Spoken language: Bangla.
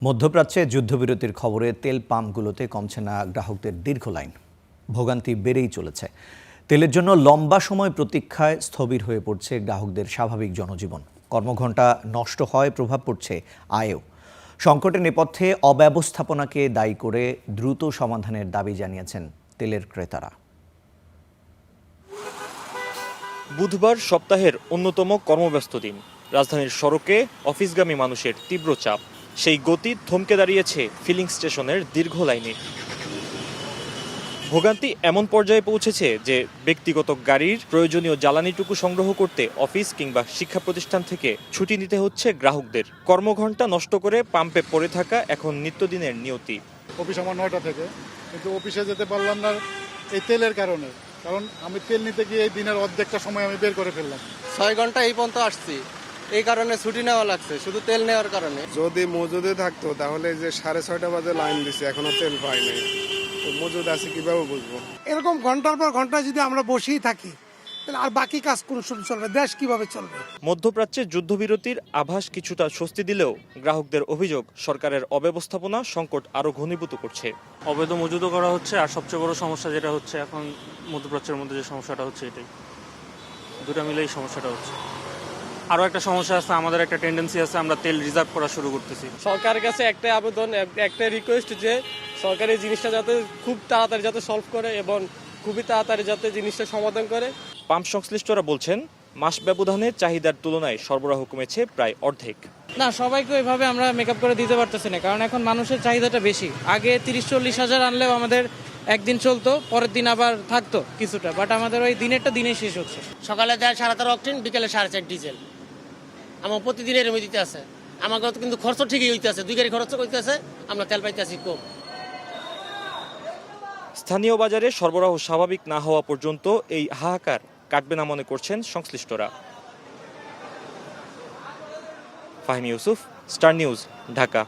মধ্যপ্রাচ্যে যুদ্ধবিরতির খবরে তেল পাম্পগুলোতে কমছে না গ্রাহকদের দীর্ঘ লাইন। ভোগান্তি বেড়েই চলেছে। তেলের জন্য লম্বা সময় প্রতীক্ষায় স্থবির হয়ে পড়ছে গ্রাহকদের স্বাভাবিক জনজীবন। কর্মঘণ্টা নষ্ট হয়, প্রভাব পড়ছে আয়েও। সংকটের নেপথ্যে অব্যবস্থাপনাকে দায়ী করে দ্রুত সমাধানের দাবি জানিয়েছেন তেলের ক্রেতারা। বুধবার সপ্তাহের অন্যতম কর্মব্যস্ত দিন। রাজধানীর সড়কে অফিসগামী মানুষের তীব্র চাপ। সেই গতি থমকে দাঁড়িয়েছে ফিলিং স্টেশনের দীর্ঘ লাইনে। ভোগান্তি এমন পর্যায়ে পৌঁছেছে যে ব্যক্তিগত গাড়ির প্রয়োজনীয় জ্বালানিটুকু সংগ্রহ করতে অফিস কিংবা শিক্ষা প্রতিষ্ঠান থেকে ছুটি নিতে হচ্ছে গ্রাহকদের। কর্মঘণ্টা নষ্ট করে পাম্পে পড়ে থাকা এখন নিত্যদিনের নিয়তি। অফিস আমার 9টা থেকে, কিন্তু অফিসে যেতে পারলাম না এই তেলের কারণে। কারণ আমি তেল নিতে গিয়ে এই দিনের অর্ধেকটা সময় আমি বের করে ফেললাম। 6 ঘন্টা এই পর্যন্ত আসছি, এই কারণে ছুটি নেওয়া লাগছে, শুধু তেল নেওয়ার কারণে। যদি মজুদে থাকতো তাহলে যে 6:30 বাজে লাইন দিছে, এখনো তেল পাই নাই, তো মজুদ আছে কিভাবে বুঝবো? এরকম ঘন্টার পর ঘন্টা যদি আমরা বসেই থাকি তাহলে আর বাকি কাজ কোন চলবে, দেশ কিভাবে চলবে? মধ্যপ্রাচ্যে যুদ্ধবিরতির আভাস কিছুটা স্বস্তি দিলেও গ্রাহকদের অভিযোগ সরকারের অব্যবস্থাপনা সংকট আরো ঘনীভূত করছে। অবৈধ মজুদও করা হচ্ছে, আর সবচেয়ে বড় সমস্যা যেটা হচ্ছে এখন মধ্যপ্রাচ্যের মধ্যে যে সমস্যাটা হচ্ছে, এটাই দুটা মিলে এই সমস্যাটা হচ্ছে। আরও একটা সমস্যা আছে, আমাদের একটা টেন্ডেন্সি আছে, আমরা তেল রিজার্ভ করা শুরু করতেছি। সরকারের কাছে একটা আবেদন, একটা রিকোয়েস্ট যে সরকার এই জিনিসটা যাতে খুব তাড়াতাড়ি যাতে সলভ করে এবং খুবই তাড়াতাড়ি যাতে জিনিসটা সমাধান করে। পাম্প সংশ্লিষ্টরা বলছেন, মাস ব্যবধানে চাহিদার তুলনায় সরবরাহ কমেছে প্রায় অর্ধেক। না, সবাইকে ওইভাবে আমরা মেকআপ করে দিতে পারতেছি না, কারণ এখন মানুষের চাহিদাটা বেশি। আগে 30-40 হাজার আনলেও আমাদের একদিন চলতো, পরের দিন আবার থাকতো কিছুটা, বাট আমাদের ওই দিনেরটা দিনে শেষ হচ্ছে। সকালে দেয় 13.5 অক্টেন, বিকেলে 4.5 ডিজেল। আমার প্রতিদিন এর দিতে আছে। আমার কিন্তু খরচ ঠিকই হইতে আছে, 2 গাড়ি খরচ হইতে আছে, আমরা তেল পাইতে আছি কম। স্থানীয় বাজারে সরবরাহ স্বাভাবিক না হওয়া পর্যন্ত এই হাহাকার কাটবে না মনে করছেন সংশ্লিষ্টরা। Fahim Yusuf, star news, Dhaka.